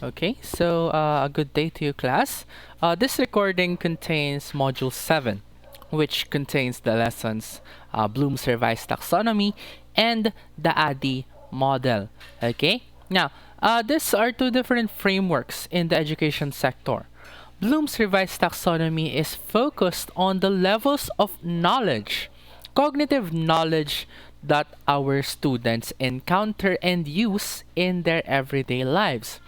Okay, so a good day to you, class. This recording contains Module 7, which contains the lessons Bloom's Revised Taxonomy and the ADDIE Model. Okay, now these are two different frameworks in the education sector. Bloom's Revised Taxonomy is focused on the levels of knowledge, cognitive knowledge that our students encounter and use in their everyday lives.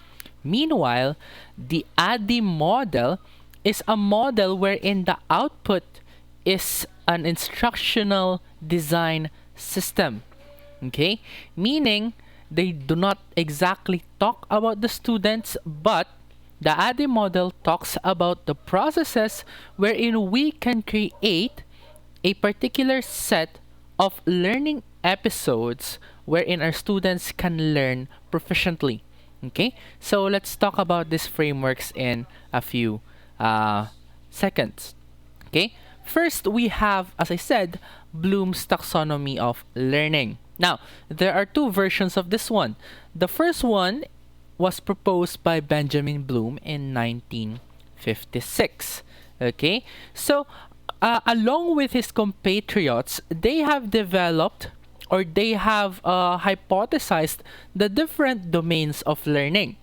Meanwhile, the ADDIE model is a model wherein the output is an instructional design system. Okay? Meaning, they do not exactly talk about the students, but the ADDIE model talks about the processes wherein we can create a particular set of learning episodes wherein our students can learn proficiently. Okay, so let's talk about these frameworks in a few seconds. Okay, first we have, as I said, Bloom's taxonomy of learning. Now, there are two versions of this one. The first one was proposed by Benjamin Bloom in 1956. Okay, so along with his compatriots, they have developed or they have hypothesized the different domains of learning.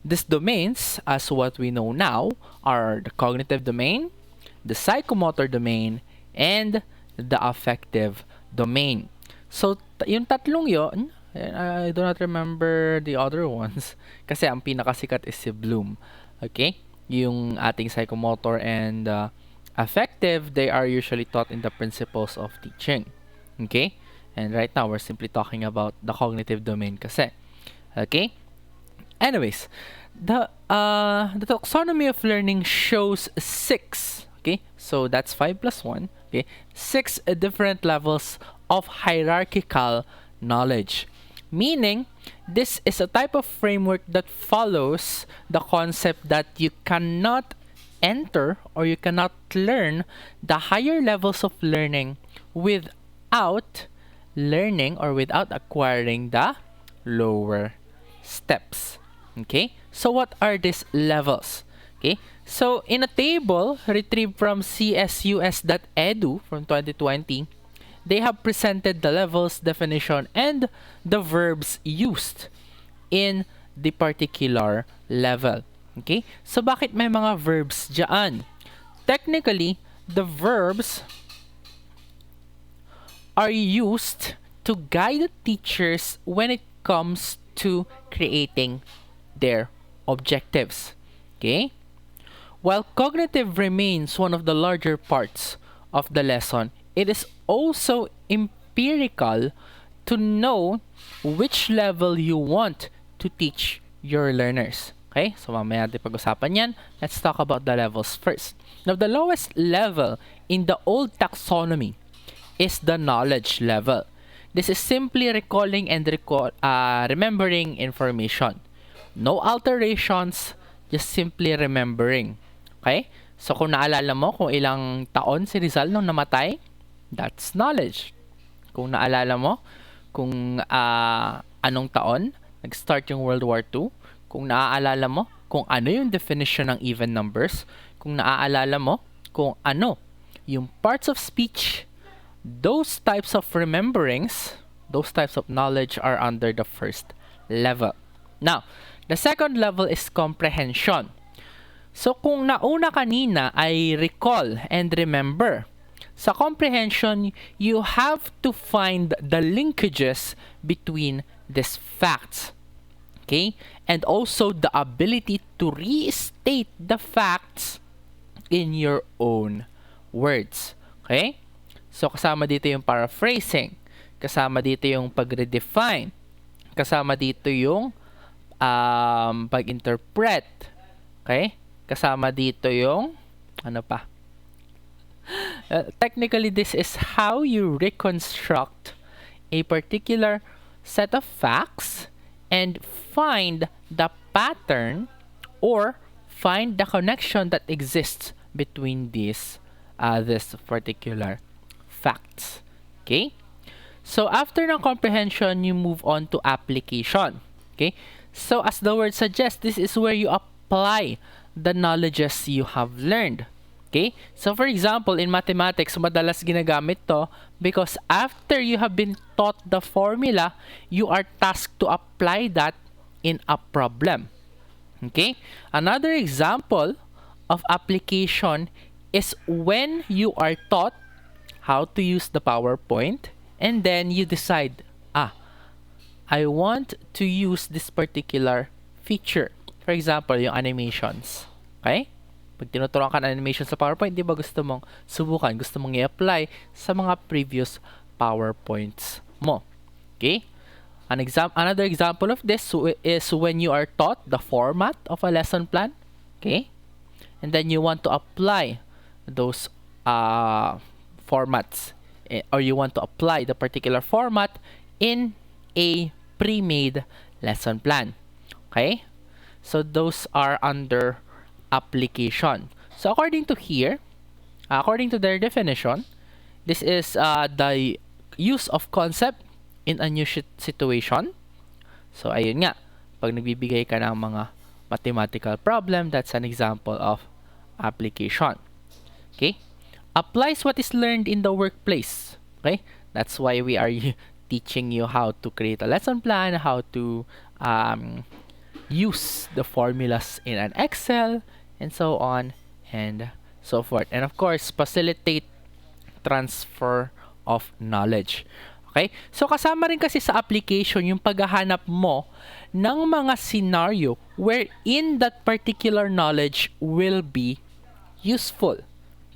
These domains, as what we know now, are the cognitive domain, the psychomotor domain, and the affective domain. So, yung tatlong yon, I do not remember the other ones kasi ang pinakasikat is si Bloom. Okay? Yung ating psychomotor and affective, they are usually taught in the principles of teaching. Okay? And right now, we're simply talking about the cognitive domain kasi. Okay? Anyways, the taxonomy of learning shows 6. Okay? So, that's 5 plus 1. Okay? 6 different levels of hierarchical knowledge. Meaning, this is a type of framework that follows the concept that you cannot enter or you cannot learn the higher levels of learning without learning or without acquiring the lower steps. Okay, so what are these levels? Okay, so in a table retrieved from csus.edu from 2020, they have presented the levels, definition, and the verbs used in the particular level. Okay, so bakit may mga verbs dyan? Technically, the verbs are used to guide teachers when it comes to creating their objectives. Okay? While cognitive remains one of the larger parts of the lesson, it is also empirical to know which level you want to teach your learners. Okay? So mamaya natin pag-usapan yan. Let's talk about the levels first. Now, the lowest level in the old taxonomy is the knowledge level. This is simply recalling and remembering information. No alterations, just simply remembering. Okay? So kung naalala mo kung ilang taon si Rizal nung namatay, that's knowledge. Kung naalala mo kung anong taon nag-start yung World War II, kung naaalala mo kung ano yung definition ng even numbers, kung naaalala mo kung ano yung parts of speech, those types of rememberings, those types of knowledge are under the first level. Now, the second level is comprehension. So, kung nauna kanina ay recall and remember, sa comprehension, you have to find the linkages between these facts. Okay? And also the ability to restate the facts in your own words. Okay? So, kasama dito yung paraphrasing. Kasama dito yung pag-redefine. Kasama dito yung pag-interpret. Okay? Kasama dito yung, ano pa? Technically, this is how you reconstruct a particular set of facts and find the pattern or find the connection that exists between this particular facts. Okay? So, after ng comprehension, you move on to application. Okay? So as the word suggests, this is where you apply the knowledges you have learned. Okay? So for example, in mathematics, madalas ginagamit to because after you have been taught the formula, you are tasked to apply that in a problem. Okay? Another example of application is when you are taught how to use the PowerPoint and then you decide, I want to use this particular feature. For example, yung animations. Okay? Pag tinuturuan ka ng animation sa PowerPoint, di ba gusto mong subukan, gusto mong i-apply sa mga previous PowerPoints mo. Okay? Another example of this is when you are taught the format of a lesson plan. Okay? And then you want to apply those formats, or you want to apply the particular format in a pre-made lesson plan. Okay? So those are under application. So according to here, according to their definition, this is the use of concept in a new situation. So ayun nga, pag nagbibigay ka ng mga mathematical problem, that's an example of application. Okay? Applies what is learned in the workplace. Okay? That's why we are teaching you how to create a lesson plan, how to use the formulas in an Excel, and so on and so forth. And of course, facilitate transfer of knowledge. Okay? So kasama rin kasi sa application yung paghahanap mo ng mga scenario wherein that particular knowledge will be useful.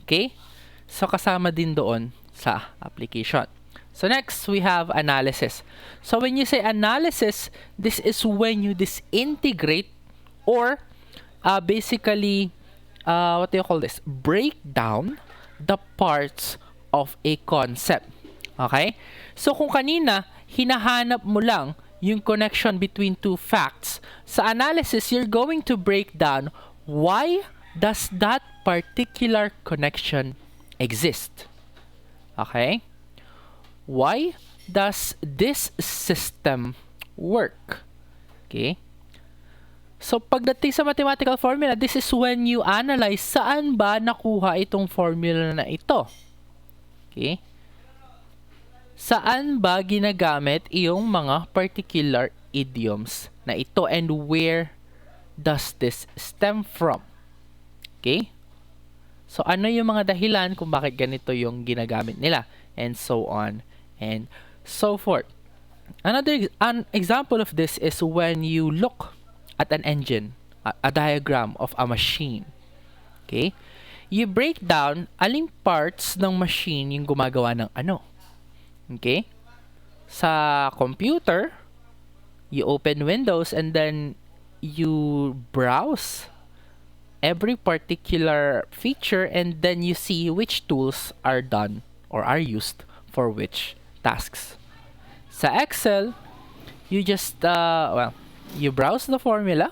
Okay? So kasama din doon sa application. So next, we have analysis. So when you say analysis, this is when you disintegrate or basically, what do you call this? Break down the parts of a concept. Okay? So kung kanina, hinahanap mo lang yung connection between two facts, sa analysis, you're going to break down why does that particular connection exist. Okay? Why does this system work? Okay? So, pagdating sa mathematical formula, this is when you analyze saan ba nakuha itong formula na ito. Okay? Saan ba ginagamit yung mga particular idioms na ito and where does this stem from? Okay? So, ano yung mga dahilan kung bakit ganito yung ginagamit nila? And so on and so forth. Another example of this is when you look at an engine, a diagram of a machine. Okay? You break down aling parts ng machine yung gumagawa ng ano. Okay? Sa computer, you open Windows and then you browse every particular feature and then you see which tools are done or are used for which tasks. Sa Excel, you just, you browse the formula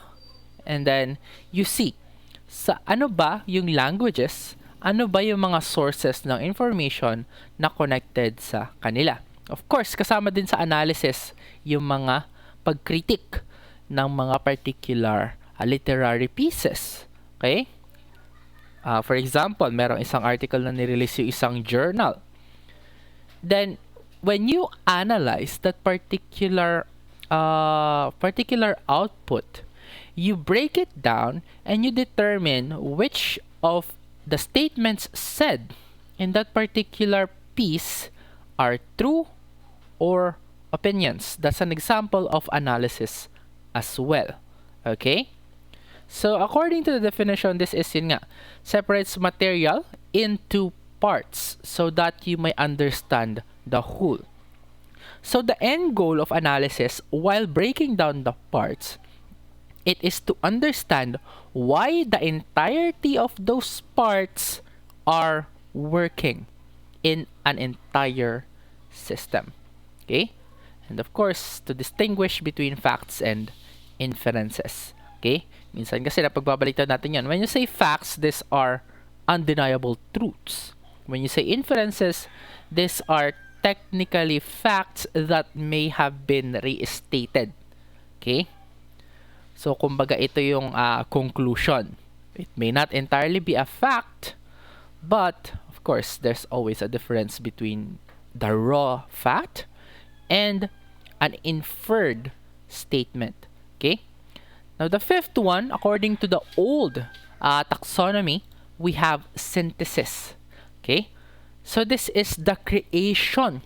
and then you see sa ano ba yung languages, ano ba yung mga sources ng information na connected sa kanila. Of course, kasama din sa analysis yung mga pagkritik ng mga particular literary pieces. Okay? For example, merong isang article na nirelease yung isang journal. Then, when you analyze that particular output, you break it down and you determine which of the statements said in that particular piece are true or opinions. That's an example of analysis as well. Okay? So, according to the definition, this is yun nga, separates material into parts so that you may understand the whole. So the end goal of analysis, while breaking down the parts, it is to understand why the entirety of those parts are working in an entire system. Okay? And of course, to distinguish between facts and inferences. Okay? Minsan kasi napagbabaliktad natin yan. When you say facts, these are undeniable truths. When you say inferences, these are technically facts that may have been restated. Okay? So, kumbaga, ito yung conclusion. It may not entirely be a fact, but, of course, there's always a difference between the raw fact and an inferred statement. Okay? Now, the fifth one, according to the old taxonomy, we have synthesis. Okay? So, this is the creation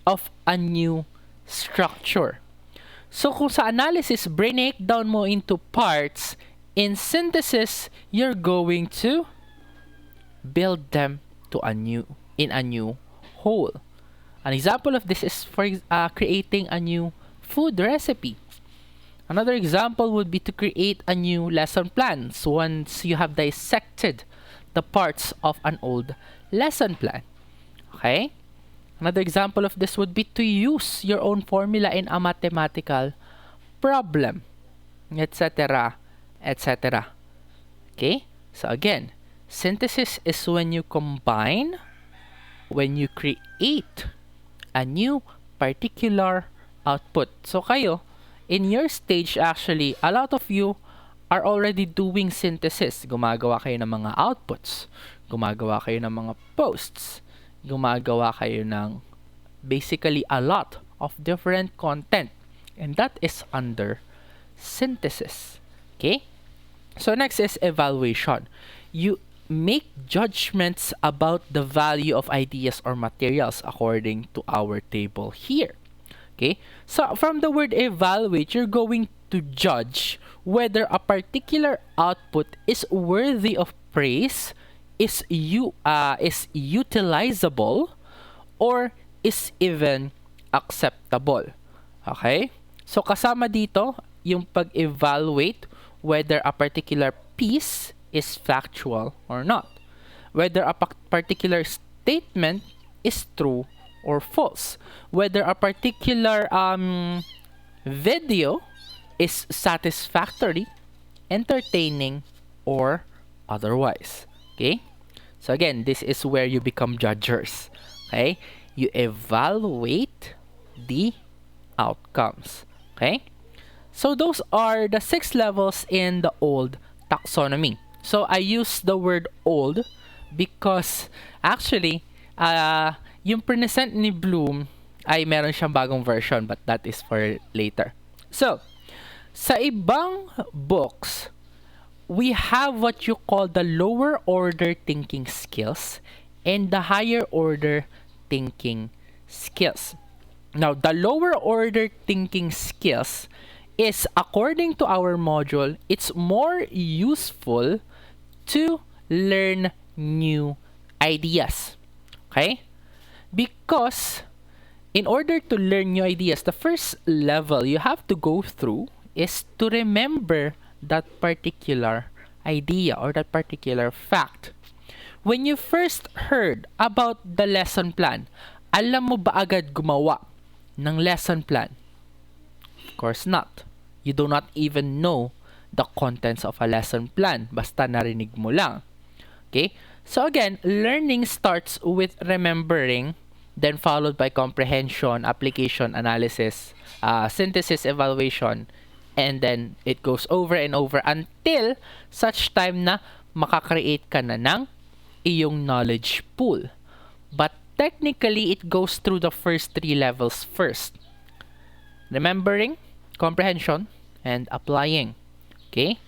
of a new structure. So, kung sa analysis, break down mo into parts, in synthesis, you're going to build them to in a new whole. An example of this is for creating a new food recipe. Another example would be to create a new lesson plan. So once you have dissected the parts of an old lesson plan. Okay? Another example of this would be to use your own formula in a mathematical problem, etc., etc. Okay? So again, synthesis is when you combine, when you create a new particular output. So kayo, in your stage actually, a lot of you are already doing synthesis. Gumagawa kayo ng mga outputs. Gumagawa kayo ng mga posts. Gumagawa kayo ng basically a lot of different content. And that is under synthesis. Okay? So next is evaluation. You make judgments about the value of ideas or materials according to our table here. Okay? So from the word evaluate, you're going to judge whether a particular output is worthy of praise, is utilizable, or is even acceptable. Okay? So kasama dito yung pag-evaluate whether a particular piece is factual or not. Whether a particular statement is true or false. Whether a particular video is satisfactory, entertaining, or otherwise. Okay? So again, this is where you become judgers. Okay? You evaluate the outcomes. Okay? So those are the 6 levels in the old taxonomy. So I use the word old because actually, yung present ni Bloom ay meron siyang bagong version, but that is for later. So, sa ibang books, we have what you call the lower order thinking skills and the higher order thinking skills. Now, the lower order thinking skills is, according to our module, it's more useful to learn new ideas. Okay? Because in order to learn new ideas, the first level you have to go through is to remember that particular idea or that particular fact. When you first heard about the lesson plan, alam mo ba agad gumawa ng lesson plan? Of course not. You do not even know the contents of a lesson plan. Basta narinig mo lang. Okay? So again, learning starts with remembering, then followed by comprehension, application, analysis, synthesis, evaluation, and then it goes over and over until such time na makakreate ka na ng iyong knowledge pool. But technically, it goes through the first 3 levels first. Remembering, comprehension, and applying. Okay?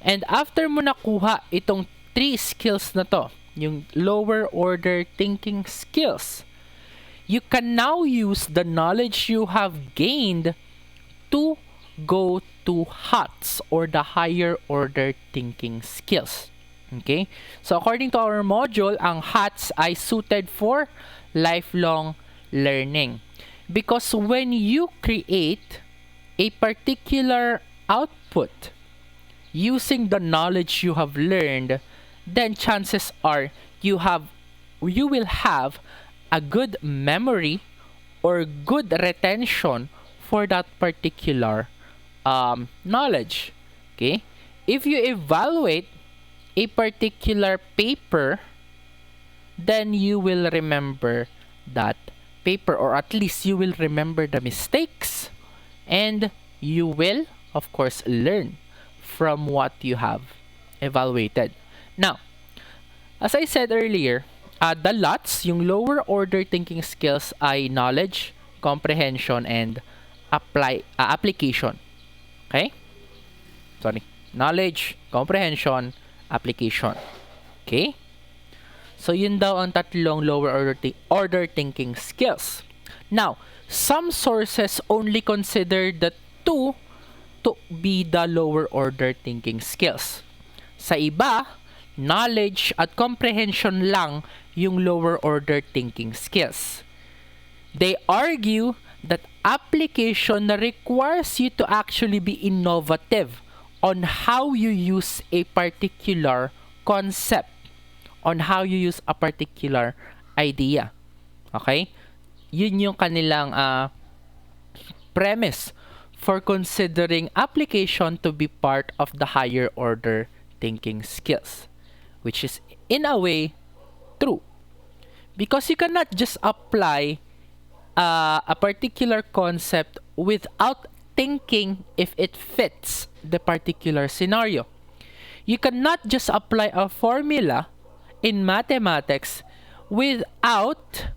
And after mo nakuha itong 3 skills na to, yung lower order thinking skills, you can now use the knowledge you have gained to go to HOTS or the higher order thinking skills. Okay? So according to our module, ang HOTS ay suited for lifelong learning. Because when you create a particular output using the knowledge you have learned, then chances are you will have a good memory or good retention for that particular knowledge. Okay? If you evaluate a particular paper, then you will remember that paper, or at least you will remember the mistakes, and you will, of course, learn from what you have evaluated. Now, as I said earlier, the LOTS, yung lower order thinking skills ay knowledge, comprehension, and application. Okay? Sorry. Knowledge, comprehension, application. Okay? So, yun daw ang tatlong lower order thinking skills. Now, some sources only consider the two to be the lower order thinking skills. Sa iba, knowledge at comprehension lang yung lower order thinking skills. They argue that application requires you to actually be innovative on how you use a particular concept, on how you use a particular idea. Okay? Yun yung kanilang premise for considering application to be part of the higher order thinking skills, which is in a way true, because you cannot just apply a particular concept without thinking if it fits the particular scenario. You cannot just apply a formula in mathematics without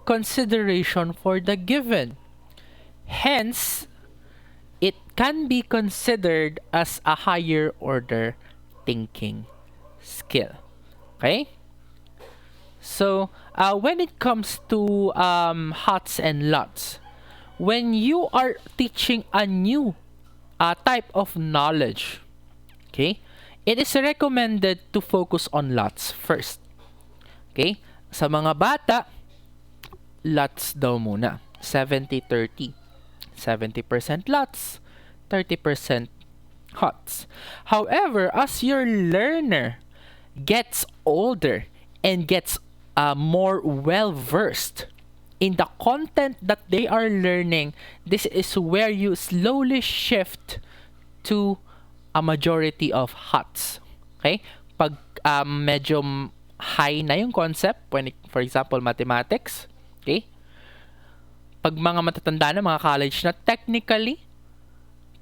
consideration for the given. Hence, it can be considered as a higher order thinking skill. Okay? So, when it comes to HOTS and LOTS, when you are teaching a new type of knowledge, okay, it is recommended to focus on LOTS first. Okay? Sa mga bata, LOTS daw muna. 70-30. 70% LOTS, 30% HOTS. However, as your learner gets older and gets more well-versed in the content that they are learning, this is where you slowly shift to a majority of HOTS. Okay? Pag medyo high na yung concept, when for example, mathematics, okay? Pag mga matatanda na, mga college na, technically,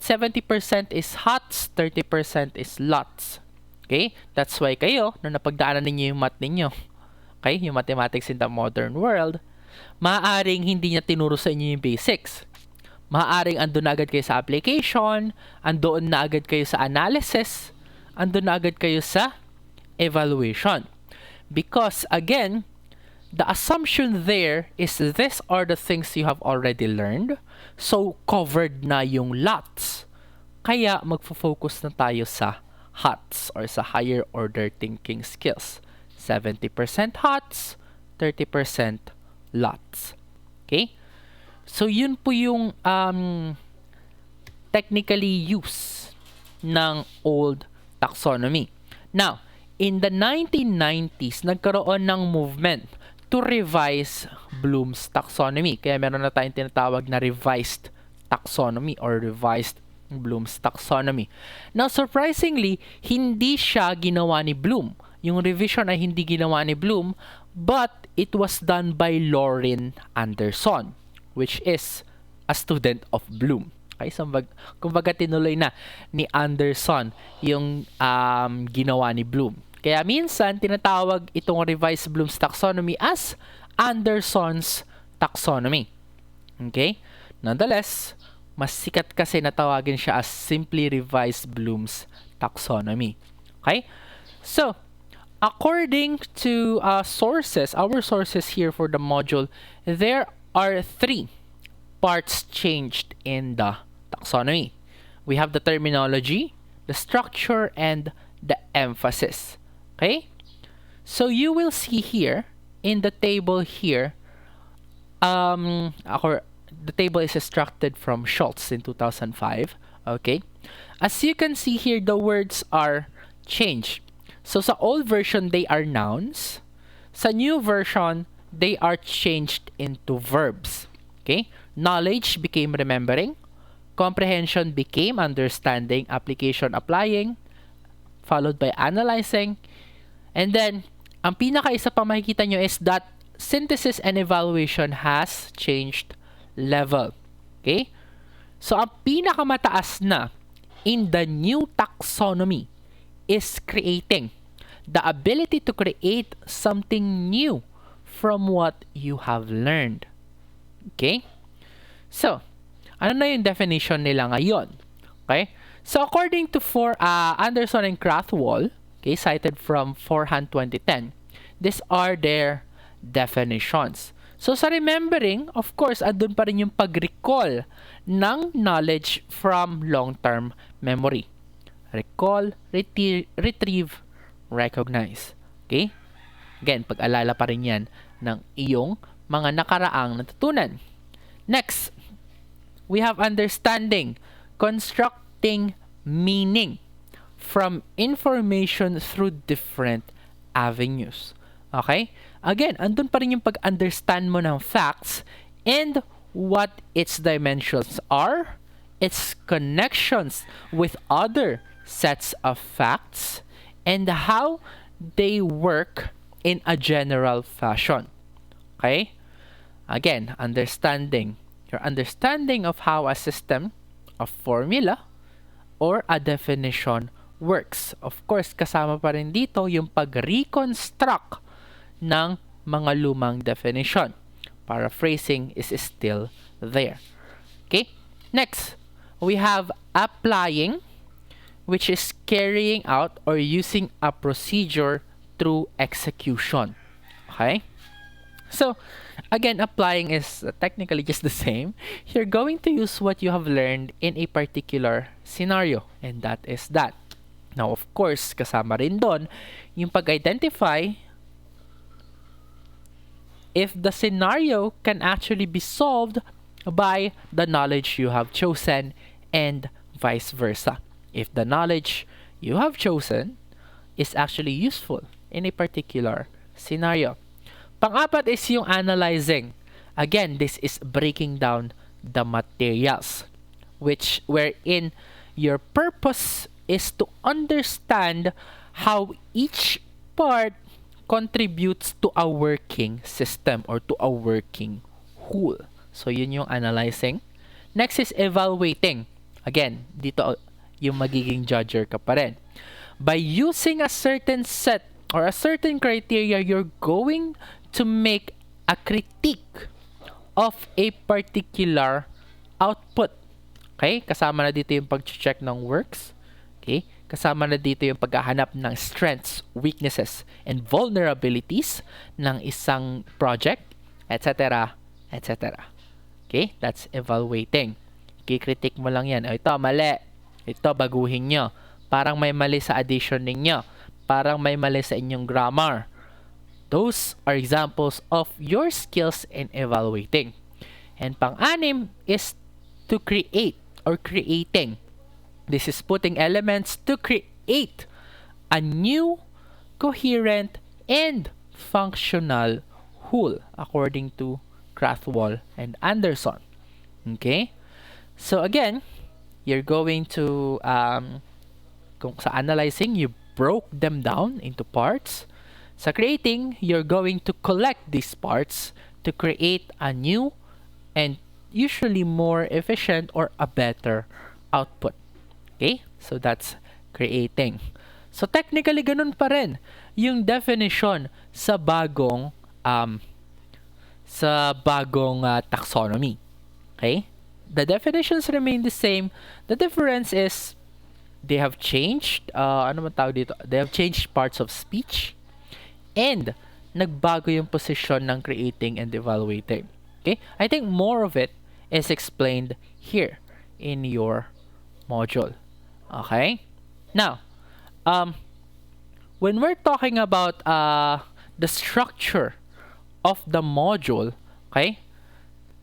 70% is HOTS, 30% is LOTS. Okay? That's why kayo, nung napagdaanan ninyo yung math ninyo, okay, yung mathematics in the modern world, maaaring hindi niya tinuro sa inyo yung basics. Maaaring andun na agad kayo sa application, andun na agad kayo sa analysis, andun na agad kayo sa evaluation. Because, again, the assumption there is these are the things you have already learned. So, covered na yung LOTS. Kaya, magfo-focus na tayo sa HOTS or sa higher order thinking skills. 70% HOTS, 30% LOTS. Okay? So, yun po yung technically use ng old taxonomy. Now, in the 1990s, nagkaroon ng movement to revise Bloom's taxonomy. Kaya meron na tayong tinatawag na revised taxonomy or revised Bloom's taxonomy. Now, surprisingly, hindi siya ginawa ni Bloom. Yung revision ay hindi ginawa ni Bloom, but it was done by Lauren Anderson, which is a student of Bloom. Okay, so kumbaga tinuloy na ni Anderson yung ginawa ni Bloom. Kaya minsan, tinatawag itong revised Bloom's taxonomy as Anderson's taxonomy. Okay? Nonetheless, mas sikat kasi natawagin siya as simply revised Bloom's taxonomy. Okay? So, according to sources, our sources here for the module, there are 3 parts changed in the taxonomy. We have the terminology, the structure, and the emphasis. Okay? So you will see here in the table here, the table is extracted from Schultz in 2005. Okay? As you can see here, the words are changed. So sa old version, they are nouns. Sa new version, they are changed into verbs. Okay? Knowledge became remembering. Comprehension became understanding, application applying, followed by analyzing. And then, ang pinaka-isa pa makikita nyo is that synthesis and evaluation has changed level. Okay? So, ang pinakamataas na in the new taxonomy is creating. The ability to create something new from what you have learned. Okay? So, ano na yung definition nila ngayon? Okay? So, according to Anderson and Krathwohl, okay, cited from Forehand 2010, these are their definitions. So, sa remembering, of course, andun pa rin yung pag-recall ng knowledge from long-term memory. Recall, retrieve, recognize. Okay? Again, pag-alala pa rin yan ng iyong mga nakaraang natutunan. Next, we have understanding, constructing meaning from information through different avenues. Okay? Again, andun pa rin yung pag-understand mo ng facts and what its dimensions are, its connections with other sets of facts, and how they work in a general fashion. Okay? Again, understanding. Your understanding of how a system, a formula, or a definition works. Of course, kasama pa rin dito yung pag-reconstruct ng mga lumang definition. Paraphrasing is still there. Okay? Next, we have applying, which is carrying out or using a procedure through execution. Okay? So, again, applying is technically just the same. You're going to use what you have learned in a particular scenario, and that is that. Now, of course, kasama rin doon yung pag-identify if the scenario can actually be solved by the knowledge you have chosen and vice versa. If the knowledge you have chosen is actually useful in a particular scenario. Pang-apat is yung analyzing. Again, this is breaking down the materials, wherein your purpose is to understand how each part contributes to a working system or to a working whole. So, yun yung analyzing. Next is evaluating. Again, dito yung magiging judger ka pa rin. By using a certain set or a certain criteria, you're going to make a critique of a particular output. Okay? Kasama na dito yung pag-check ng works. Okay? Kasama na dito yung paghahanap ng strengths, weaknesses, and vulnerabilities ng isang project, etc., etc. Okay? That's evaluating. Kikritik mo lang yan. Ito, mali. Ito, baguhin nyo. Parang may mali sa addition ninyo. Parang may mali sa inyong grammar. Those are examples of your skills in evaluating. And pang-anim is to create or creating. This is putting elements to create a new, coherent, and functional whole according to Krathwohl and Anderson. Okay? So again, you're going to, kung sa analyzing, you broke them down into parts. Sa creating, you're going to collect these parts to create a new and usually more efficient or a better output. Okay? So that's creating. So technically, ganun pa rin yung definition sa bagong taxonomy. Okay? The definitions remain the same. The difference is they have changed, ano man tawag dito? They have changed parts of speech. And nagbago yung position ng creating and evaluating. Okay? I think more of it is explained here in your module. Okay? Now, when we're talking about the structure of the module, okay?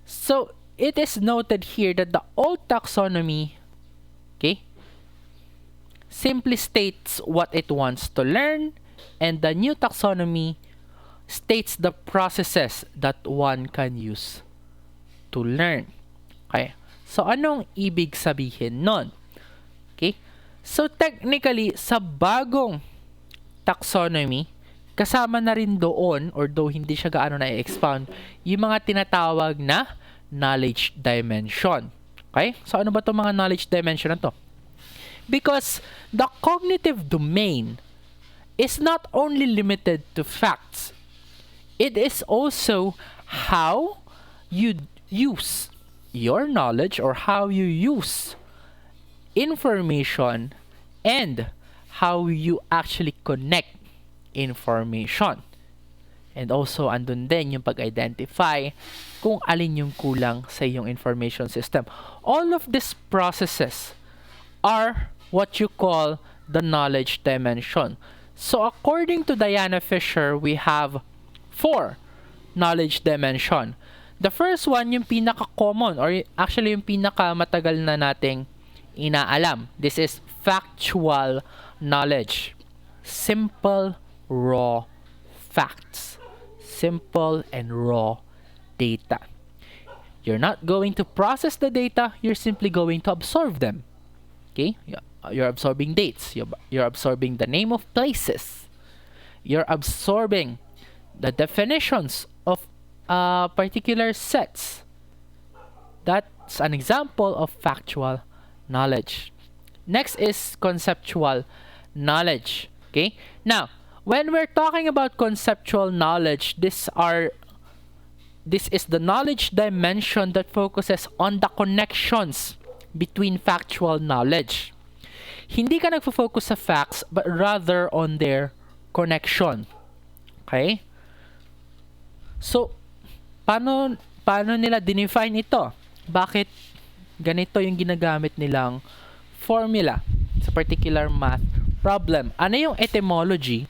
So, it is noted here that the old taxonomy, okay, simply states what it wants to learn, and the new taxonomy states the processes that one can use to learn. Okay? So, anong ibig sabihin nun? Okay? So, technically, sa bagong taxonomy, kasama na rin doon, or though hindi siya gaano na-expound, yung mga tinatawag na knowledge dimension. Okay? So, ano ba itong mga knowledge dimension na to? Because the cognitive domain is not only limited to facts, it is also how you use your knowledge or how you use information and how you actually connect information. And also, andun din yung pag-identify kung alin yung kulang sa iyong information system. All of these processes are what you call the knowledge dimension. So, according to Diana Fisher, we have 4 knowledge dimension. The first one, yung pinaka-common or actually yung pinaka-matagal na nating inaalam. This is factual knowledge. Simple, raw facts. Simple and raw data. You're not going to process the data, you're simply going to absorb them. Okay? You're absorbing dates. You're absorbing the name of places. You're absorbing the definitions of particular sets. That's an example of factual knowledge. Next is conceptual knowledge. Okay? Now, when we're talking about conceptual knowledge, this is the knowledge dimension that focuses on the connections between factual knowledge. Hindi ka nagfo-focus sa facts, but rather on their connection. Okay? So, paano nila define ito? Bakit ganito yung ginagamit nilang formula sa particular math problem? Ano yung etymology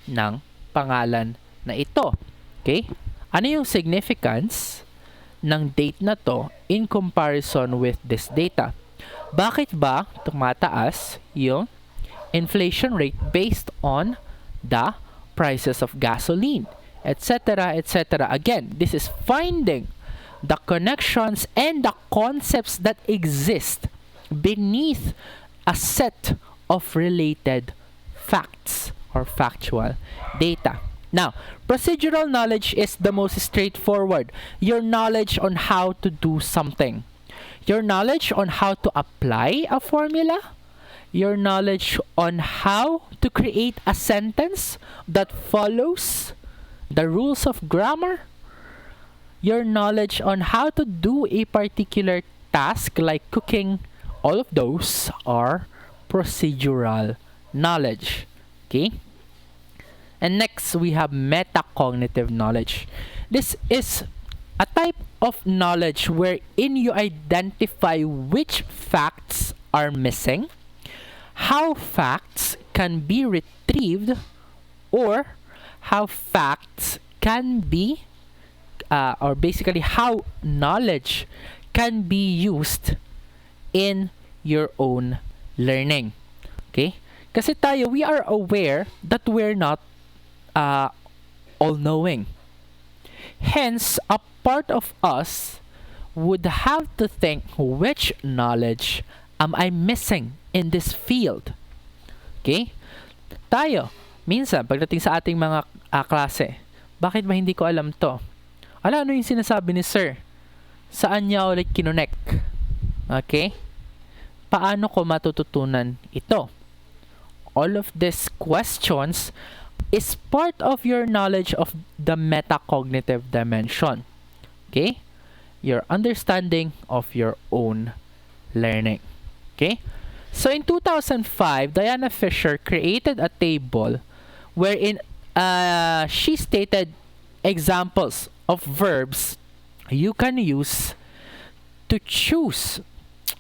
ng pangalan na ito? Okay? Ano yung significance ng date na to in comparison with this data? Bakit ba tumataas yung inflation rate based on the prices of gasoline, etc., etc.? Again, this is finding the connections and the concepts that exist beneath a set of related facts or factual data. Now, procedural knowledge is the most straightforward. Your knowledge on how to do something. Your knowledge on how to apply a formula. Your knowledge on how to create a sentence that follows the rules of grammar. Your knowledge on how to do a particular task like cooking. All of those are procedural knowledge. Okay? And next, we have metacognitive knowledge. This is a type of knowledge wherein you identify which facts are missing, how facts can be retrieved, or how facts can be, or basically how knowledge can be used in your own learning. Okay? Kasi tayo, we are aware that we're not all-knowing. Hence, a part of us would have to think, which knowledge am I missing in this field? Okay? Tayo, minsan, pagdating sa ating mga klase, bakit ba hindi ko alam to? Ano yung sinasabi ni sir? Saan niya ulit kinonect? Okay? Paano ko matututunan ito? All of these questions is part of your knowledge of the metacognitive dimension. Okay? Your understanding of your own learning. Okay? So in 2005, Diana Fisher created a table wherein she stated examples of verbs you can use to choose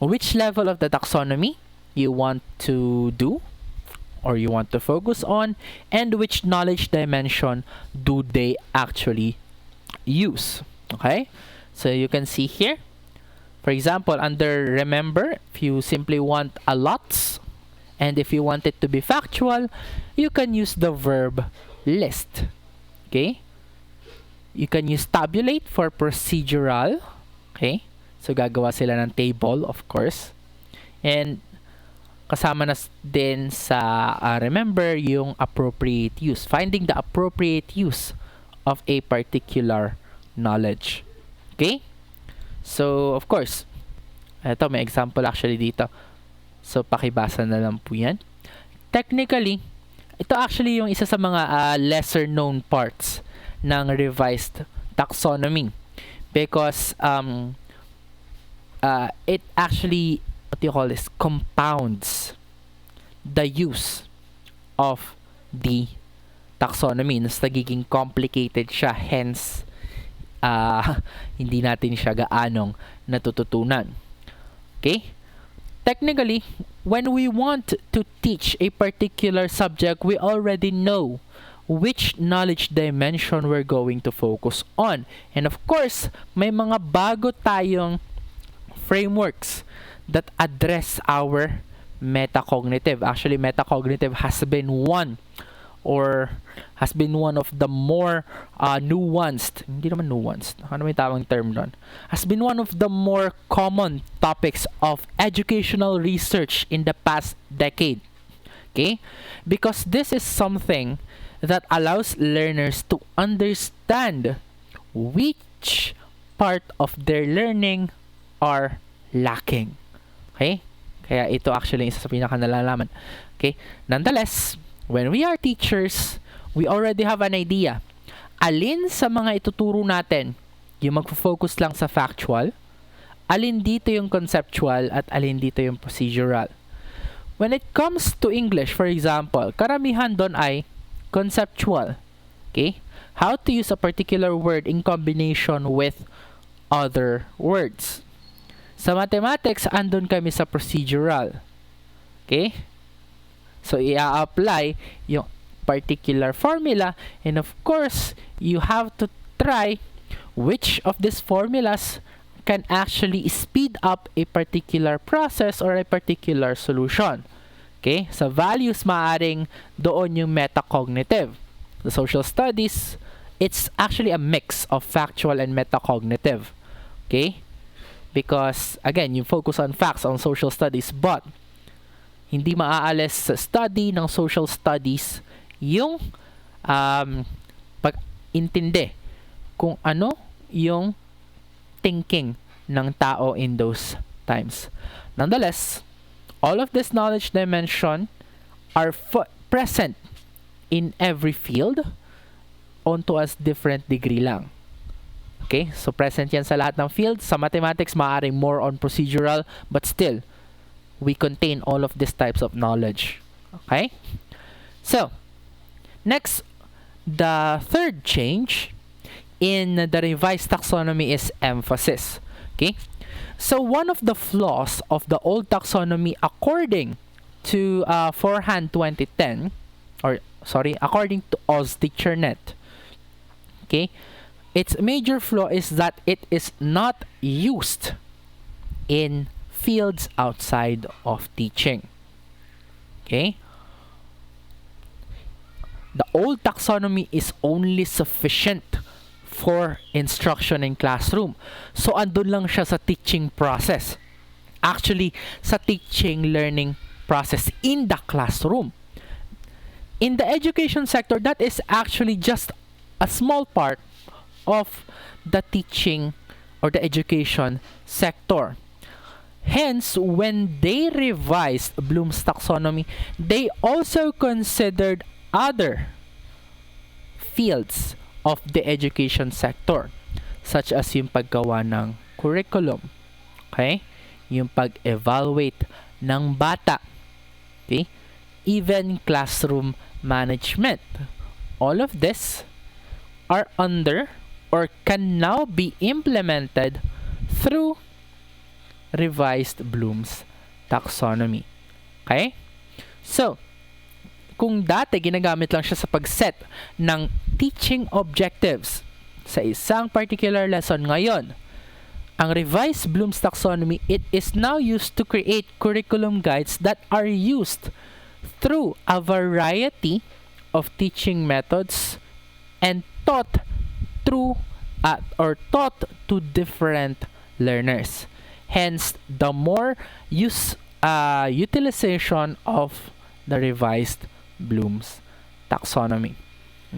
which level of the taxonomy you want to do or you want to focus on, and which knowledge dimension do they actually use. Okay? So you can see here, for example, under remember, if you simply want a lots, and if you want it to be factual, you can use the verb list. Okay? You can use tabulate for procedural. Okay? So gagawa sila ng table, of course. And kasama na din sa remember yung appropriate use. Finding the appropriate use of a particular knowledge. Okay? So, of course, ito may example actually dito. So, pakibasa na lang po yan. Technically, ito actually yung isa sa mga lesser known parts ng revised taxonomy because it actually, what do you call this, compounds the use of the taxonomy. Mas nagiging complicated siya, hence hindi natin siya gaanong natututunan. Okay? Technically, when we want to teach a particular subject, we already know which knowledge dimension we're going to focus on. And of course, may mga bago tayong frameworks that address our metacognitive. Actually, metacognitive has been one of the more nuanced, hindi naman nuanced, ano may tawag term doon, has been one of the more common topics of educational research in the past decade. Okay? Because this is something that allows learners to understand which part of their learning are lacking. Okay? Kaya ito actually isa sa pinakanalalaman. Okay? Nonetheless, when we are teachers, we already have an idea. Alin sa mga ituturo natin yung magfo-focus lang sa factual, alin dito yung conceptual, at alin dito yung procedural. When it comes to English, for example, karamihan doon ay conceptual. Okay? How to use a particular word in combination with other words. Sa mathematics, andun kami sa procedural. Okay? So, i-apply yung particular formula, and of course, you have to try which of these formulas can actually speed up a particular process or a particular solution. Okay? Sa values, maaring doon yung metacognitive. The social studies, it's actually a mix of factual and metacognitive. Okay? Because, again, you focus on facts on social studies, but hindi maaalis sa study ng social studies yung pag-intindi kung ano yung thinking ng tao in those times. Nonetheless, all of this knowledge dimension are present in every field onto a different degree lang. Okay? So, present yan sa lahat ng fields. Sa mathematics, maaaring more on procedural, but still, we contain all of these types of knowledge. Okay? So, next, the third change in the revised taxonomy is emphasis. Okay? So, one of the flaws of the old taxonomy, according to Forehand 2010, according to OzTeacherNet, okay, its major flaw is that it is not used in fields outside of teaching. Okay? The old taxonomy is only sufficient for instruction in classroom. So, andun lang siya sa teaching process. Actually, sa teaching learning process in the classroom. In the education sector, that is actually just a small part of the teaching or the education sector. Hence, when they revised Bloom's taxonomy, they also considered other fields of the education sector, such as yung paggawa ng curriculum, okay? Yung pag-evaluate ng bata, okay? Even classroom management. All of this are under or can now be implemented through revised Bloom's taxonomy. Okay? So, kung dati ginagamit lang siya sa pag-set ng teaching objectives sa isang particular lesson, ngayon, ang revised Bloom's taxonomy, it is now used to create curriculum guides that are used through a variety of teaching methods and taught through taught to different learners. Hence, the more utilization of the revised Bloom's taxonomy.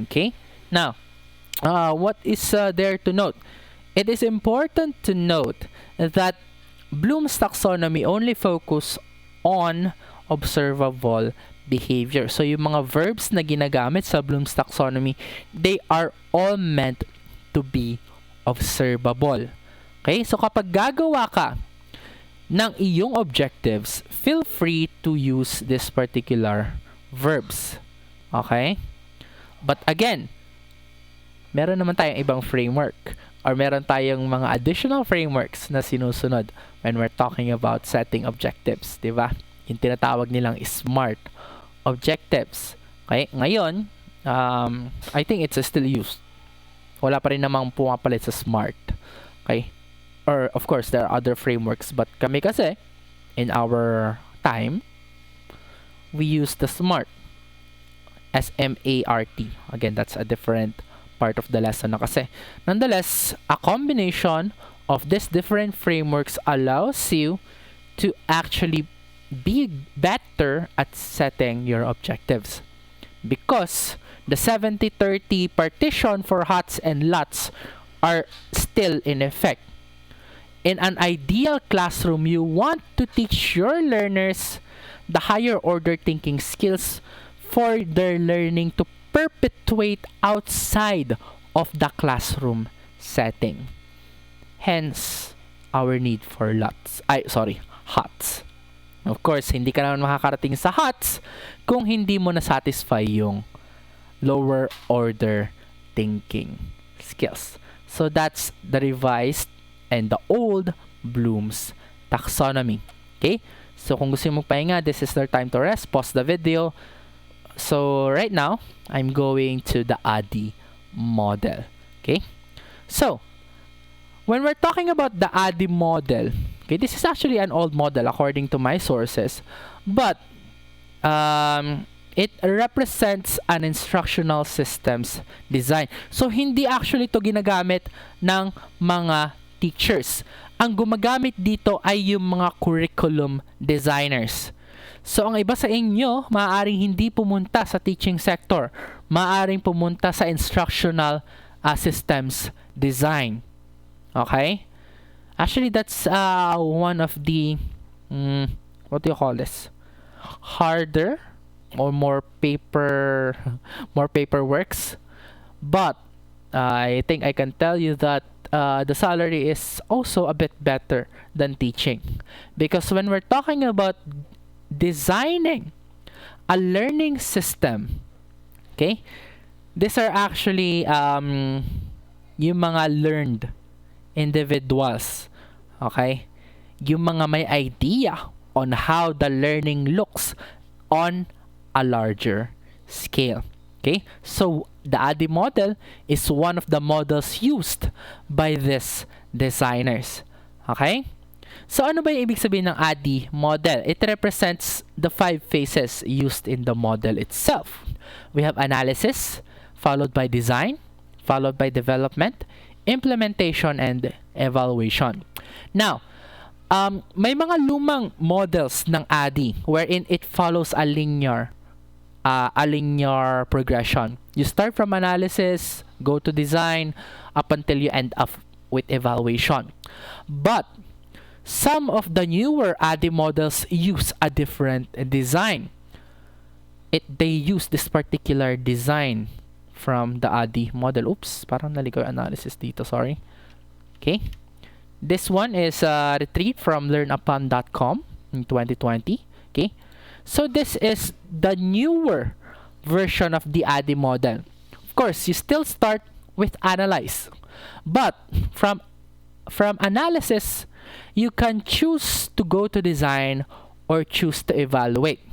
Okay? Now, what is there to note? It is important to note that Bloom's taxonomy only focus on observable behavior. So, yung mga verbs na ginagamit sa Bloom's Taxonomy, they are all meant to be observable. Okay? So, kapag gagawa ka ng iyong objectives, feel free to use this particular verbs. Okay? But again, meron naman tayong ibang framework or meron tayong mga additional frameworks na sinusunod when we're talking about setting objectives, di ba? Yung tinatawag nilang SMART objectives. Okay? Ngayon, I think it's still used. Wala pa rin namang pumapalit sa SMART. Okay? Or, of course, there are other frameworks. But kami kasi, in our time, we use the SMART. S-M-A-R-T. Again, that's a different part of the lesson na kasi. Nonetheless, a combination of these different frameworks allows you to actually be better at setting your objectives. Because the 70-30 partition for HOTS and LOTS are still in effect. In an ideal classroom, you want to teach your learners the higher order thinking skills for their learning to perpetuate outside of the classroom setting. Hence, our need for HOTS. Of course, hindi ka naman makakarating sa HOTS kung hindi mo na-satisfy yung lower order thinking skills. So, that's the revised and the old Bloom's Taxonomy. Okay? So, kung gusto mo magpahinga, this is their time to rest. Pause the video. So, right now, I'm going to the ADDIE model. Okay? So, when we're talking about the ADDIE model, okay, this is actually an old model according to my sources, but it represents an instructional systems design. So, hindi actually to ginagamit ng mga teachers. Ang gumagamit dito ay yung mga curriculum designers. So, ang iba sa inyo, maaaring hindi pumunta sa teaching sector. Maaaring pumunta sa instructional systems design. Okay? Actually, that's one of the, what do you call this? Harder or more paperworks. But, I think I can tell you that the salary is also a bit better than teaching. Because when we're talking about designing a learning system, okay, these are actually yung mga learned individuals, okay, yung mga may idea on how the learning looks on a larger scale. Okay, so the ADDIE model is one of the models used by these designers. Okay, so ano ba yung ibig sabihin ng ADDIE model? It represents the 5 phases used in the model itself. We have analysis, followed by design, followed by development, implementation, and evaluation. Now, may mga lumang models ng ADDIE wherein it follows a linear progression. You start from analysis, go to design, up until you end up with evaluation. But some of the newer ADDIE models use a different design. They use this particular design from the ADDIE model. Oops, parang naligaw yung analysis dito, sorry. Okay. This one is retrieved from learnupon.com in 2020. Okay. So this is the newer version of the ADDIE model. Of course, you still start with analyze. But from analysis, you can choose to go to design or choose to evaluate.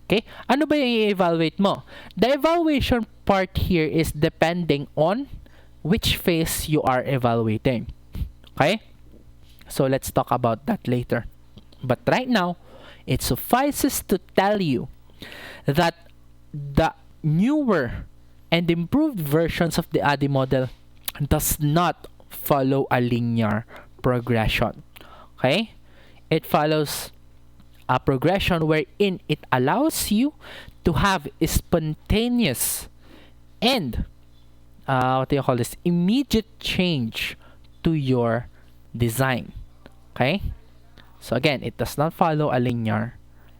Okay? Ano ba yung i-evaluate mo? The evaluation part here is depending on which phase you are evaluating. Okay? So let's talk about that later. But right now, it suffices to tell you that the newer and improved versions of the ADDIE model does not follow a linear progression. Okay? It follows a progression wherein it allows you to have a spontaneous and immediate change to your design. Okay? So again, it does not follow a linear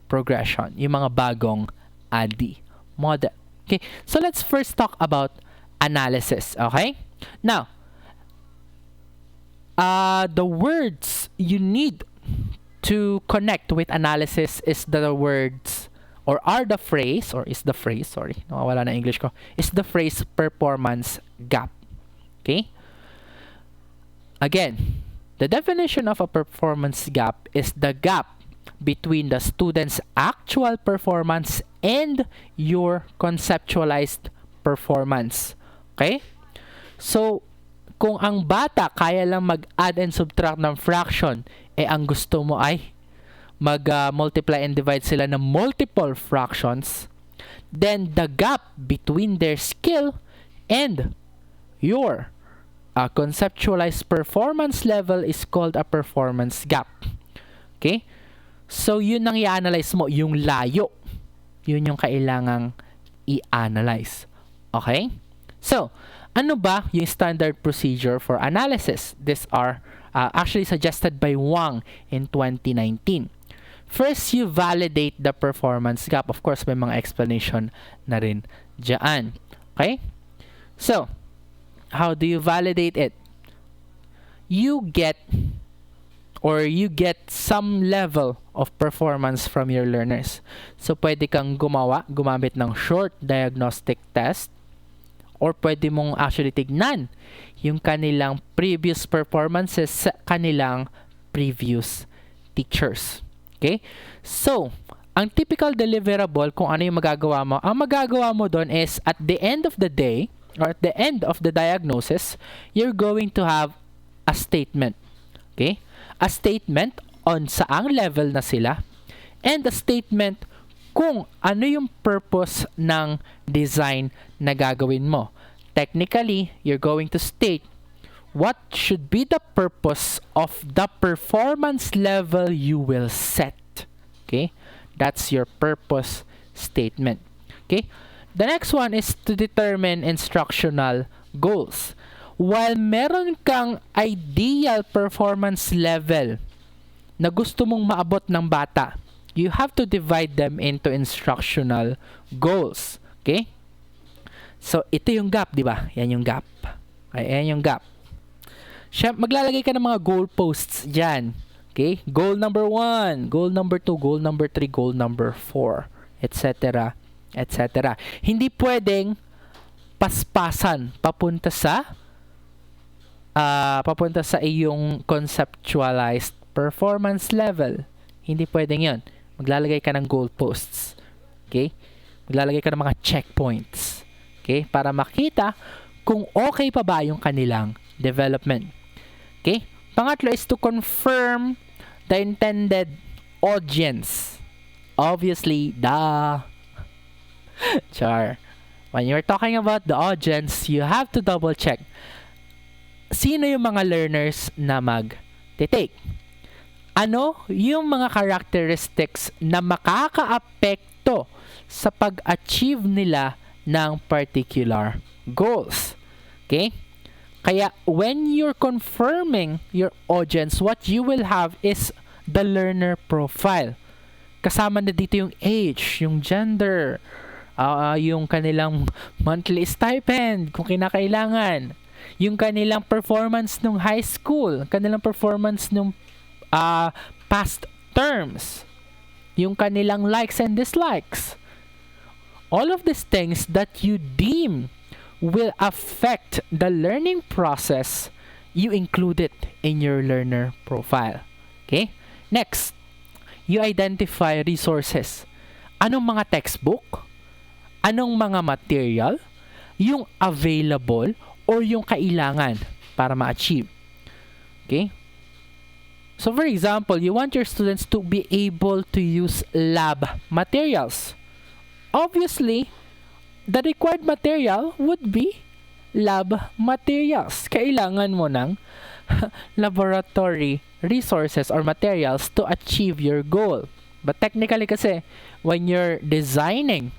progression, yung mga bagong ADDIE model. Okay, so let's first talk about analysis. Okay, now the words you need to connect with analysis is the words or are the phrase or is the phrase, sorry, nawawala na English ko, is the phrase performance gap. Okay, again, the definition of a performance gap is the gap between the student's actual performance and your conceptualized performance. Okay? So, kung ang bata kaya lang mag-add and subtract ng fraction, ang gusto mo ay mag-multiply and divide sila ng multiple fractions, then the gap between their skill and your conceptualized performance level is called a performance gap. Okay? So, yun ang i-analyze mo, yung layo. Yun yung kailangang i-analyze. Okay? So, ano ba yung standard procedure for analysis? These are actually suggested by Wang in 2019. First, you validate the performance gap. Of course, may mga explanation na rin dyan. Okay? So, how do you validate it? You get some level of performance from your learners. So, pwede kang gumamit ng short diagnostic test, or pwede mong actually tignan yung kanilang previous performances sa kanilang previous teachers. Okay? So, ang typical deliverable, kung ano yung magagawa mo, ang magagawa mo doon is at the end of the day, or at the end of the diagnosis, you're going to have a statement. Okay? A statement on saang level na sila, and a statement kung ano yung purpose ng design na gagawin mo. Technically, you're going to state what should be the purpose of the performance level you will set. Okay? That's your purpose statement. Okay? The next one is to determine instructional goals. While meron kang ideal performance level na gusto mong maabot ng bata, you have to divide them into instructional goals. Okay? So, ito yung gap, di ba? Yan yung gap. Okay, yan yung gap. Maglalagay ka ng mga goal posts dyan. Okay? Goal number 1, goal number 2, goal number 3, goal number 4, etc. etc. Hindi pwedeng paspasan papunta sa iyong conceptualized performance level. Hindi pwedeng yun. Maglalagay ka ng goalposts. Okay? Maglalagay ka ng mga checkpoints. Okay? Para makita kung okay pa ba yung kanilang development. Okay? Pangatlo is to confirm the intended audience. Obviously, Char. When you're talking about the audience, you have to double check. Sino yung mga learners na mag-take? Ano yung mga characteristics na makaka-apekto sa pag-achieve nila ng particular goals? Okay? Kaya when you're confirming your audience, what you will have is the learner profile. Kasama na dito yung age, yung gender, yung kanilang monthly stipend kung kinakailangan, yung kanilang performance nung high school, kanilang performance nung past terms, yung kanilang likes and dislikes. All of these things that you deem will affect the learning process, you include it in your learner profile. Okay? Next, you identify resources. Anong mga textbook? Anong mga material? Yung available or yung kailangan para ma-achieve. Okay? So, for example, you want your students to be able to use lab materials. Obviously, the required material would be lab materials. Kailangan mo ng laboratory resources or materials to achieve your goal. But technically kasi, when you're designing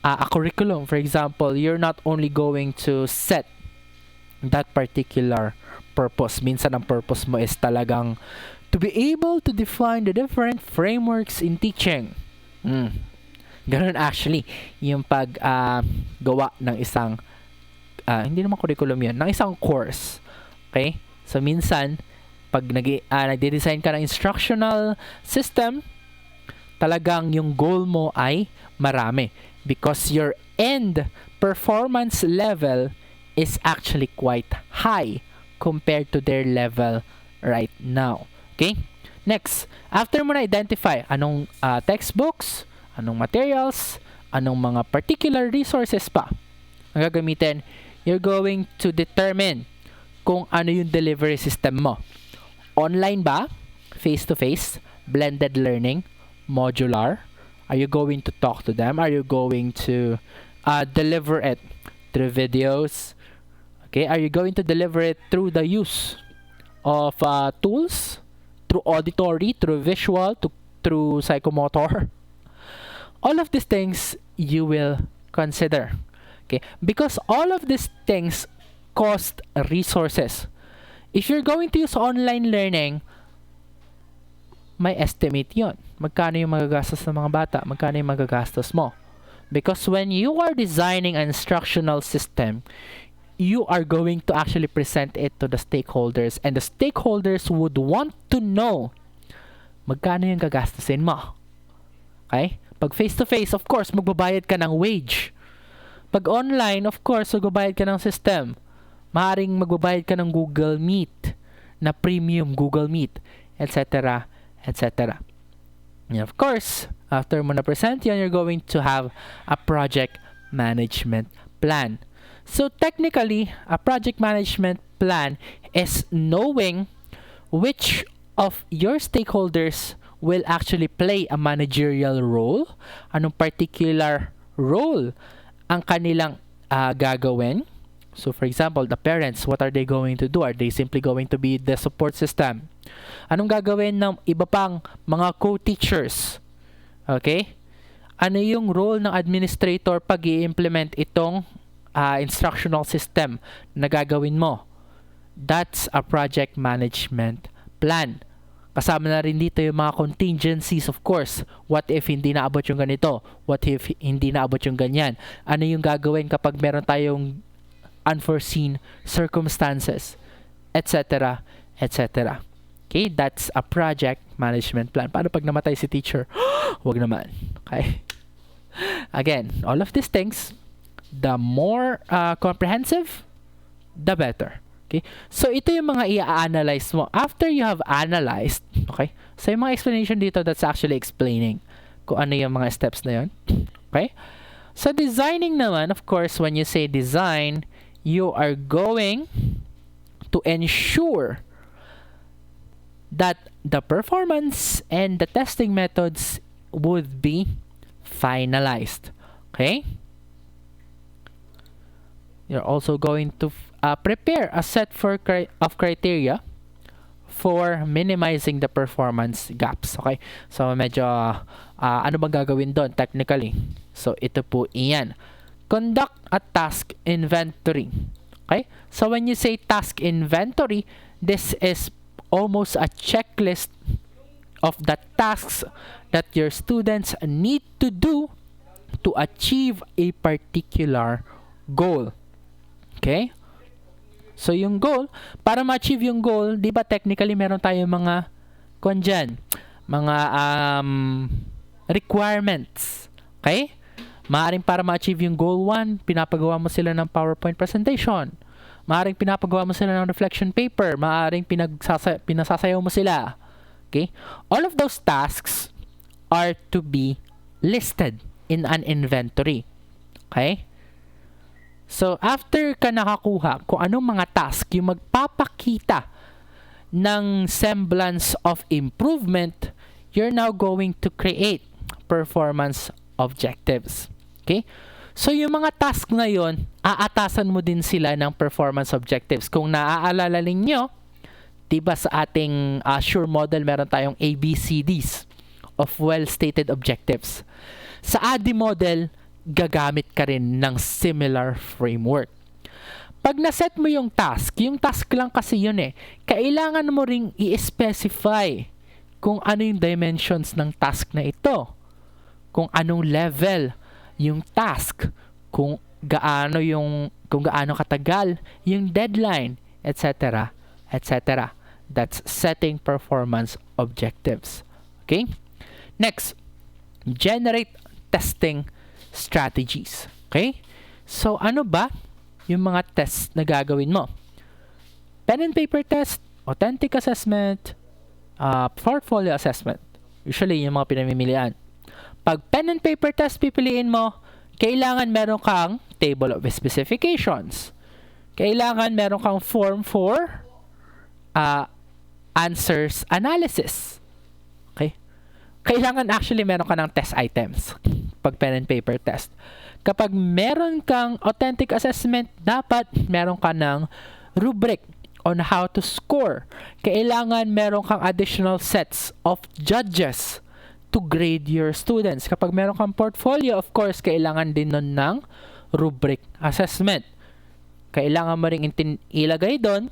a curriculum, for example, you're not only going to set that particular purpose. Minsan ang purpose mo is talagang To be able to define the different frameworks in teaching. Ganun actually yung gawa ng isang hindi naman curriculum yun, ng isang course. Okay? So minsan pag nagde-design ka ng instructional system, talagang yung goal mo ay marami because your end performance level is actually quite high compared to their level right now. Okay? Next, after mo na identify anong textbooks, anong materials, anong mga particular resources pa ang gagamitin, you're going to determine kung ano yung delivery system mo. Online ba? Face-to-face? Blended learning? Modular? Are you going to talk to them? Are you going to deliver it through videos? Okay, are you going to deliver it through the use of tools? Through auditory? Through visual? Through psychomotor? All of these things you will consider. Okay, because all of these things cost resources. If you're going to use online learning, may estimate yon. Magkano yung magagastos ng mga bata? Magkano yung magagastos mo? Because when you are designing an instructional system, you are going to actually present it to the stakeholders, and the stakeholders would want to know magkano yung gagastusin mo. Okay? Pag face-to-face, of course, magbabayad ka ng wage. Pag online, of course, magbabayad ka ng system. Maaring magbabayad ka ng Google Meet, na premium Google Meet, etc., etc. And of course, after mo na-present yan, you're going to have a project management plan. So technically, a project management plan is knowing which of your stakeholders will actually play a managerial role, anong particular role ang kanilang gagawin. So for example, the parents, what are they going to do? Are they simply going to be the support system? Anong gagawin ng iba pang mga co-teachers? Okay? Ano yung role ng administrator pag i-implement itong instructional system na gagawin mo? That's a project management plan. Kasama na rin dito yung mga contingencies, of course. What if hindi naabot yung ganito? What if hindi naabot yung ganyan? Ano yung gagawin kapag meron tayong unforeseen circumstances, etc., etc. Okay, that's a project management plan. Paano pag namatay si teacher? Wag naman. Okay? Again, all of these things, the more comprehensive, the better. Okay? So, ito yung mga i-analyze mo. After you have analyzed, okay? So, yung mga explanation dito, that's actually explaining kung ano yung mga steps na yun. Okay? So, designing naman, of course, when you say design, you are going to ensure that the performance and the testing methods would be finalized. Okay? You're also going to prepare a set of criteria for minimizing the performance gaps. Okay? So, medyo ano bang gagawin doon technically? So, ito po iyan. Conduct a task inventory. Okay? So, when you say task inventory, this is almost a checklist of the tasks that your students need to do to achieve a particular goal. Okay? So, yung goal, para ma-achieve yung goal, di ba technically meron tayong mga mga requirements. Okay? Maaring para ma-achieve yung goal 1, pinapagawa mo sila ng PowerPoint presentation. Maaring pinapagawa mo sila ng reflection paper. Maaring pinasasayaw mo sila. Okay? All of those tasks are to be listed in an inventory. Okay? So, after ka nakakuha kung anong mga task yung magpapakita ng semblance of improvement, you're now going to create performance objectives. Okay? So, yung mga task na yon, aatasan mo din sila ng performance objectives. Kung naaalala ninyo, diba sa ating sure model, meron tayong ABCDs of well-stated objectives. Sa ADDIE model, gagamit ka rin ng similar framework. Pag naset mo yung task lang kasi yun eh. Kailangan mo ring i-specify kung ano yung dimensions ng task na ito. Kung anong level yung task. Kung gaano katagal yung deadline, etc. etc. That's setting performance objectives. Okay? Next, generate testing strategies. Okay? So, ano ba yung mga tests na gagawin mo? Pen and paper test, authentic assessment, portfolio assessment. Usually, yung mga pinamimilian. Pag pen and paper test pipiliin mo, kailangan meron kang table of specifications. Kailangan meron kang form for answers analysis. Okay? Kailangan actually meron ka ng test items pag pen and paper test. Kapag meron kang authentic assessment, dapat meron ka ng rubric on how to score. Kailangan meron kang additional sets of judges to grade your students. Kapag meron kang portfolio, of course, kailangan din nun ng rubric assessment. Kailangan mo rin ilagay doon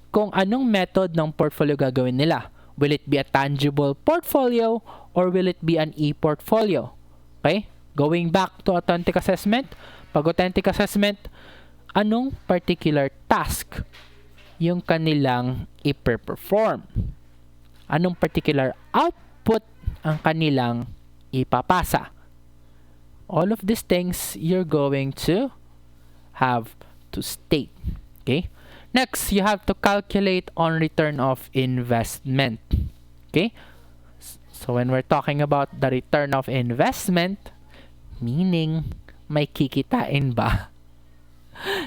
kung anong method ng portfolio gagawin nila. Will it be a tangible portfolio or will it be an e-portfolio? Okay? Going back to authentic assessment, pag authentic assessment, anong particular task yung kanilang i-perform? Anong particular output ang kanilang ipapasa? All of these things you're going to have to state. Okay? Next, you have to calculate on return of investment. Okay? So when we're talking about the return of investment, meaning may kikitain ba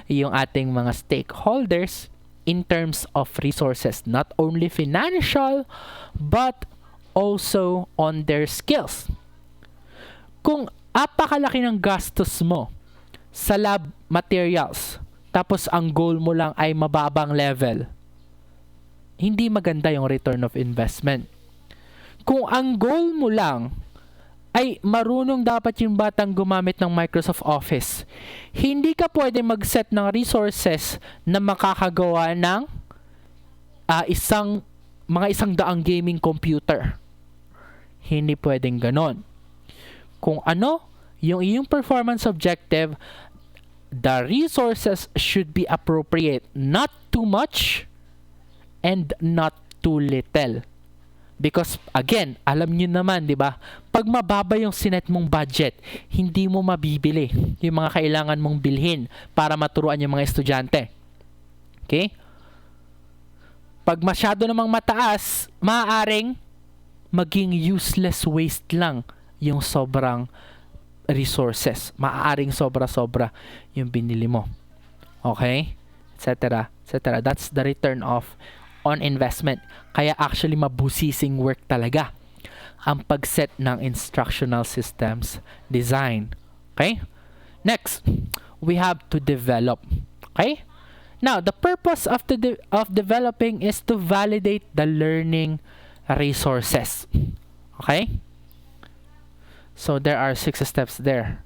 yung ating mga stakeholders in terms of resources, not only financial, but also on their skills. Kung apakalaki ng gastos mo sa lab materials, tapos ang goal mo lang ay mababang level, hindi maganda yung return of investment. Kung ang goal mo lang ay marunong dapat yung batang gumamit ng Microsoft Office, hindi ka pwede mag-set ng resources na makakagawa ng mga isang daang gaming computer. Hindi pwedeng ganon. Kung ano yung iyong performance objective, the resources should be appropriate, not too much and not too little. Because again, alam niyo naman, 'di ba? Pag mababa yung sinet mong budget, hindi mo mabibili yung mga kailangan mong bilhin para maturuan yung mga estudyante. Okay? Pag masyado namang mataas, maaaring maging useless waste lang yung sobrang resources. Maaaring sobra-sobra yung binili mo. Okay? Etc. etc. That's the return of on investment. Kaya actually mabusising work talaga ang pag-set ng instructional systems design. Okay? Next, we have to develop. Okay? Now, the purpose of developing is to validate the learning resources. Okay? So there are 6 steps there.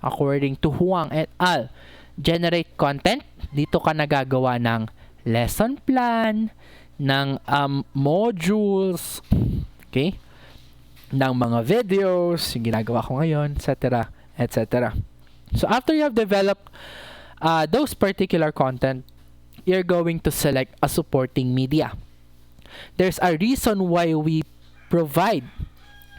According to Huang et al. Generate content. Dito ka nagagawa ng lesson plan, ng modules, okay? Ng mga videos, yung ginagawa ko ngayon, etc. etc. So after you have developed those particular content, you're going to select a supporting media. There's a reason why we provide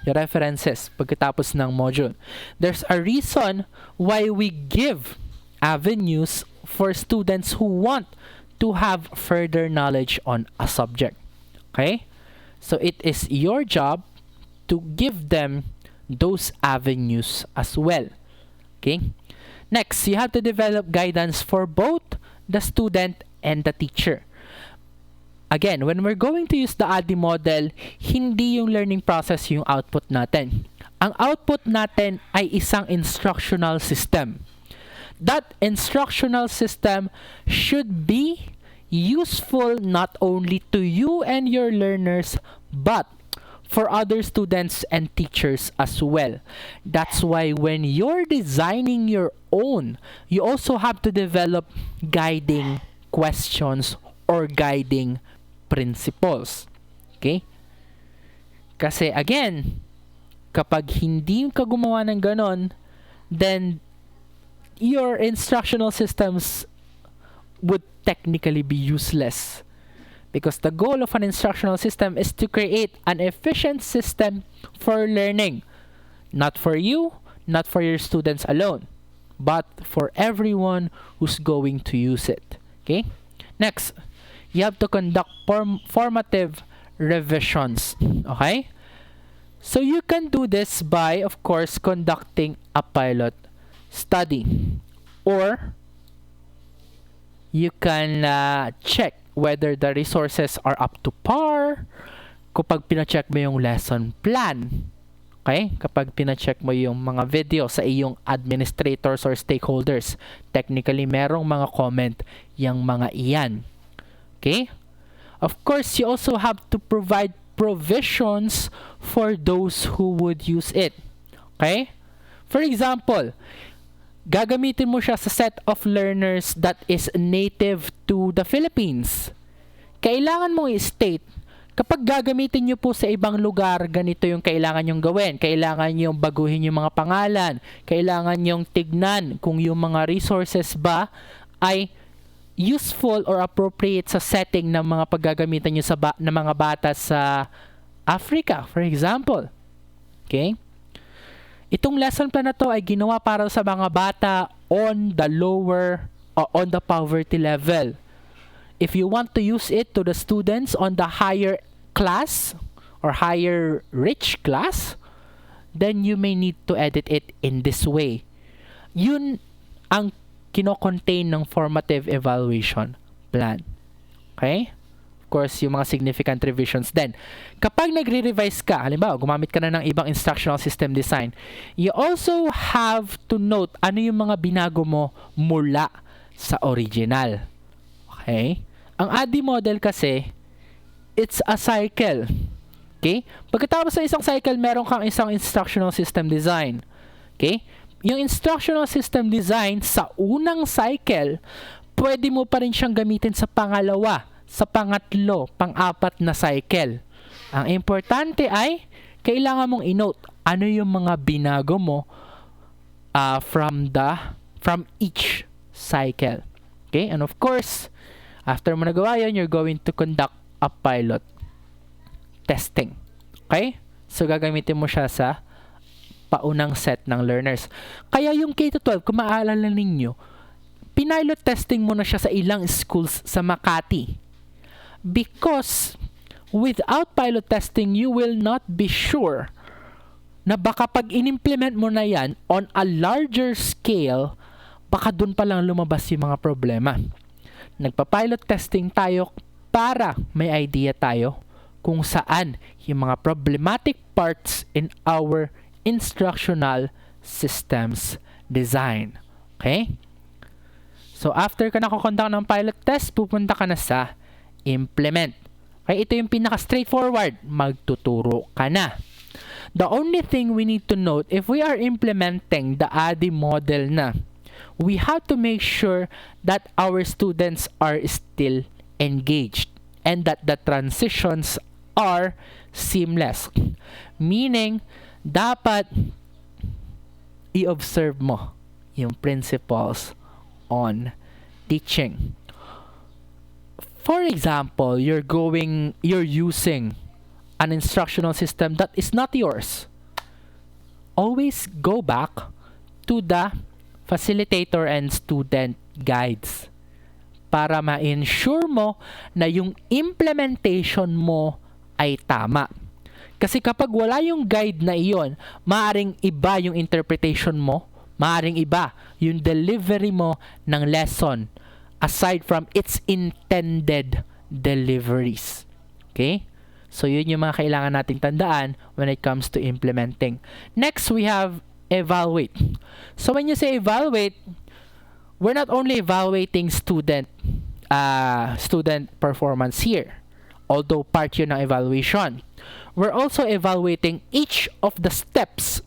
the references pagkatapos ng module. There's a reason why we give avenues for students who want to have further knowledge on a subject. Okay? So it is your job to give them those avenues as well. Okay? Next, you have to develop guidance for both the student and the teacher. Again, when we're going to use the ADDIE model, hindi yung learning process yung output natin. Ang output natin ay isang instructional system. That instructional system should be useful not only to you and your learners, but for other students and teachers as well. That's why when you're designing your own, you also have to develop guiding questions or guiding principles. Okay? Kasi again, kapag hindi ka gumawa ng ganon, then your instructional systems would technically be useless. Because the goal of an instructional system is to create an efficient system for learning. Not for you, not for your students alone, but for everyone who's going to use it. Okay? Next, you have to conduct formative revisions. Okay? So you can do this by, of course, conducting a pilot study. Or you can check whether the resources are up to par kapag pina-check mo yung lesson plan. Okay? Kapag pina-check mo yung mga video sa iyong administrators or stakeholders, technically merong mga comment yung mga iyan. Okay? Of course, you also have to provide provisions for those who would use it. Okay? For example, gagamitin mo siya sa set of learners that is native to the Philippines. Kailangan mong i-state, kapag gagamitin nyo po sa ibang lugar, ganito yung kailangan nyong gawin. Kailangan nyong baguhin yung mga pangalan. Kailangan nyong tignan kung yung mga resources ba ay useful or appropriate sa setting ng mga paggagamitan nyo ng mga bata sa Africa, for example. Okay? Itong lesson plan na to ay ginawa para sa mga bata on the lower or on the poverty level. If you want to use it to the students on the higher class or higher rich class, then you may need to edit it in this way. Yun ang kino-contain ng formative evaluation plan. Okay? Course, yung mga significant revisions. Then, kapag nagre-revise ka, halimbawa, gumamit ka na ng ibang instructional system design, you also have to note ano yung mga binago mo mula sa original. Okay? Ang ADDIE model kasi, it's a cycle. Okay? Pagkatapos ng isang cycle, meron kang isang instructional system design. Okay? Yung instructional system design sa unang cycle, pwede mo pa rin siyang gamitin sa pangalawa, sa pangatlo, pang-apat na cycle. Ang importante ay, kailangan mong i-note ano yung mga binago mo from each cycle. Okay? And of course, after mo nagawa yun, you're going to conduct a pilot testing. Okay? So, gagamitin mo siya sa paunang set ng learners. Kaya yung K-12, kung maaalala ninyo, pinilot testing mo na siya sa ilang schools sa Makati. Because without pilot testing, you will not be sure na baka pag in-implement mo na yan on a larger scale, baka dun pa lang lumabas yung mga problema. Nagpa-pilot testing tayo para may idea tayo kung saan yung mga problematic parts in our instructional systems design. Okay? So, after ka nakakonduct ng pilot test, pupunta ka na sa implement. Okay, ito yung pinaka-straightforward. Magtuturo ka na. The only thing we need to note, if we are implementing the ADDIE model na, we have to make sure that our students are still engaged and that the transitions are seamless. Meaning, dapat i-observe mo yung principles on teaching. For example, you're using an instructional system that is not yours. Always go back to the facilitator and student guides para ma-ensure mo na yung implementation mo ay tama. Kasi kapag wala yung guide na iyon, maaring iba yung interpretation mo, maaring iba yung delivery mo ng lesson aside from its intended deliveries. Okay? So, yun yung mga kailangan nating tandaan when it comes to implementing. Next, we have evaluate. So, when you say evaluate, we're not only evaluating student performance here, although part yun ng evaluation. we're also evaluating each of the steps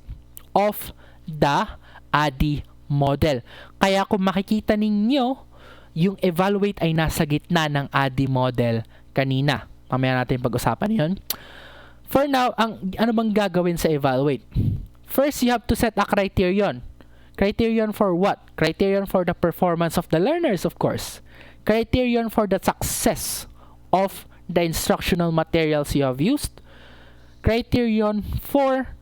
of the ADDIE model. Kaya kung makikita ninyo, yung evaluate ay nasa gitna ng ADDIE model kanina. Mamaya natin pag-usapan yun. For now, ano bang gagawin sa evaluate? First, you have to set a criterion. Criterion for what? Criterion for the performance of the learners, of course. Criterion for the success of the instructional materials you have used. Criterion for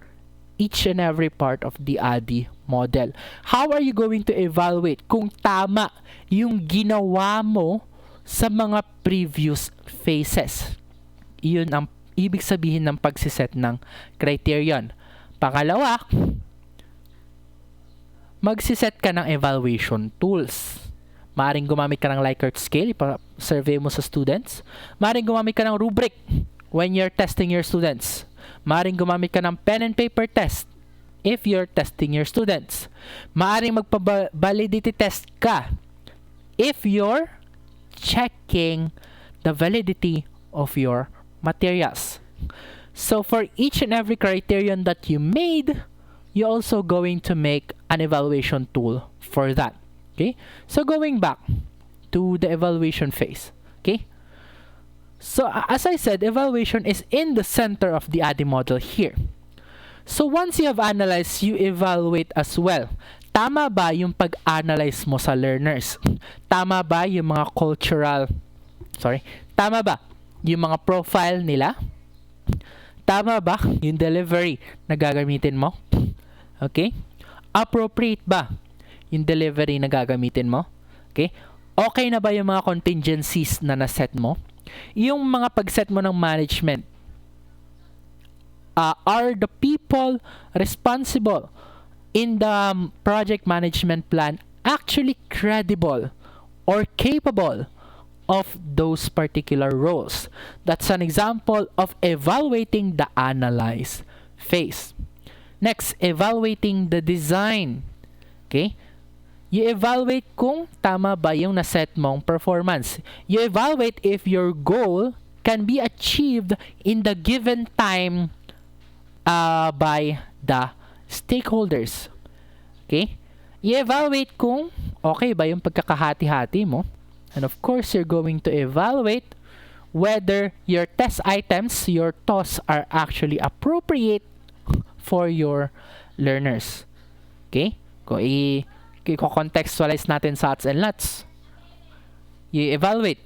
each and every part of the ADDIE model. How are you going to evaluate kung tama yung ginawa mo sa mga previous phases? Iyon ang ibig sabihin ng pagsiset ng criterion. Pangalawa, magsiset ka ng evaluation tools. Maaring gumamit ka ng Likert scale, survey mo sa students. Maaring gumamit ka ng rubric when you're testing your students. Maaring gumamit ka ng pen and paper test if you're testing your students. Maaring magpa-validity test ka if you're checking the validity of your materials. So for each and every criterion that you made, you're also going to make an evaluation tool for that. Okay? So going back to the evaluation phase. Okay? So as I said, evaluation is in the center of the ADDIE model here. So once you have analyzed, you evaluate as well. Tama ba yung pag-analyze mo sa learners? Tama ba yung mga tama ba yung mga profile nila? Tama ba yung delivery na gagamitin mo? Okay? Appropriate ba yung delivery na gagamitin mo? Okay? Okay na ba yung mga contingencies na naset mo? Yung mga pag-set mo ng management, are the people responsible in the project management plan actually credible or capable of those particular roles? That's an example of evaluating the analyze phase. Next, evaluating the design. Okay? You evaluate kung tama ba yung naset mong performance. You evaluate if your goal can be achieved in the given time by the stakeholders. Okay? You evaluate kung okay ba yung pagkakahati-hati mo. And of course, you're going to evaluate whether your test items, your TOS, are actually appropriate for your learners. Okay? Kung i-contextualize natin sa SATs and LATs, you evaluate.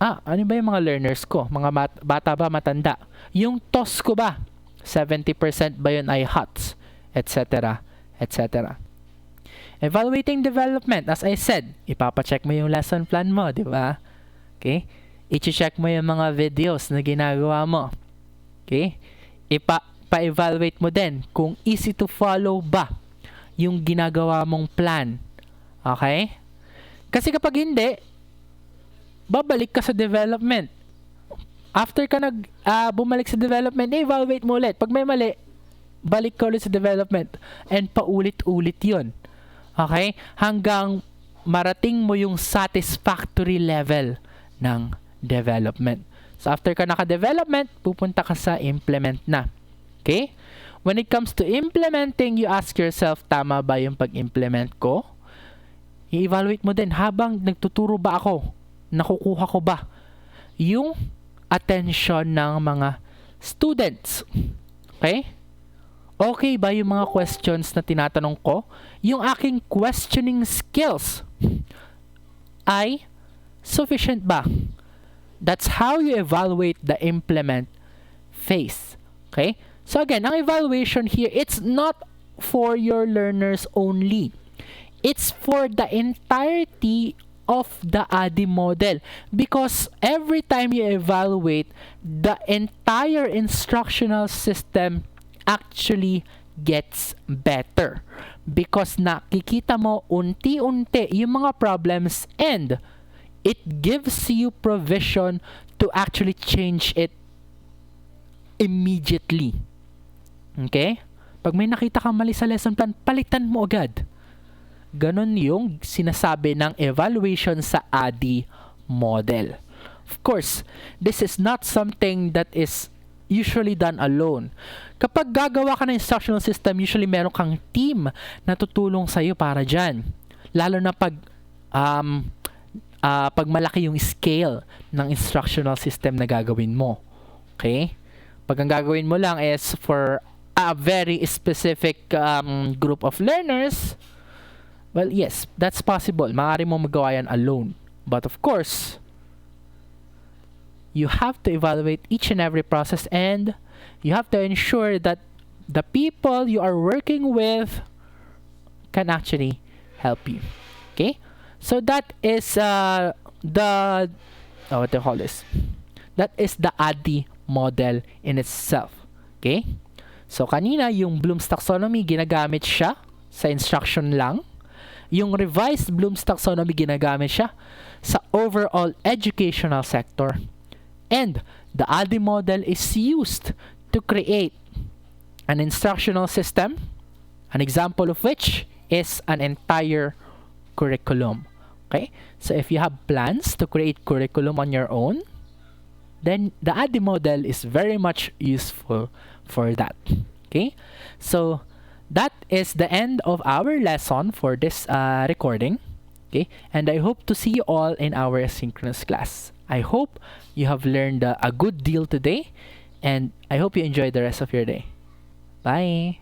Ano ba yung mga learners ko? Mga bata ba, matanda? Yung TOS ko ba? 70% ba yun ay HOTS? Etc. Etc. Evaluating development, as I said, ipapacheck mo yung lesson plan mo, di ba? Okay? I-check mo yung mga videos na ginagawa mo. Okay? Pa-evaluate mo din kung easy to follow ba yung ginagawa mong plan. Okay? Kasi kapag hindi, babalik ka sa development. After ka bumalik sa development, evaluate mo ulit. Pag may mali, balik ka ulit sa development. And paulit-ulit yun. Okay? Hanggang marating mo yung satisfactory level ng development. So, after ka naka-development, pupunta ka sa implement na. Okay? When it comes to implementing, you ask yourself, tama ba yung pag-implement ko? I-evaluate mo din, habang nagtuturo ba ako? Nakukuha ko ba yung attention ng mga students? Okay? Okay ba yung mga questions na tinatanong ko? Yung aking questioning skills ay sufficient ba? That's how you evaluate the implement phase. Okay? So again, ang evaluation here, it's not for your learners only. It's for the entirety of the ADDIE model, because every time you evaluate, the entire instructional system actually gets better, because nakikita mo unti-unti yung mga problems, and it gives you provision to actually change it immediately. Okay? Pag may nakita kang mali sa lesson plan, palitan mo agad. Ganon yung sinasabi ng evaluation sa ADDIE model. Of course, this is not something that is usually done alone. Kapag gagawa ka ng instructional system, usually meron kang team na tutulong sa'yo para dyan. Lalo na pag malaki yung scale ng instructional system na gagawin mo. Okay? Pag ang gagawin mo lang is for a very specific group of learners, well, yes, that's possible. Maaari mo magawa yan alone. But of course, you have to evaluate each and every process, and you have to ensure that the people you are working with can actually help you. Okay? So that is what do you call this? That is the ADDIE model in itself. Okay? So kanina yung Bloom's Taxonomy ginagamit siya sa instruction lang. Yung revised Bloom's Taxonomy ginagamit siya sa overall educational sector. And the ADDIE model is used to create an instructional system, an example of which is an entire curriculum. Okay? So if you have plans to create curriculum on your own, then the ADDIE model is very much useful for that. Okay? So that is the end of our lesson for this recording. Okay? And I hope to see you all in our asynchronous class. I hope you have learned a good deal today, and I hope you enjoy the rest of your day. Bye!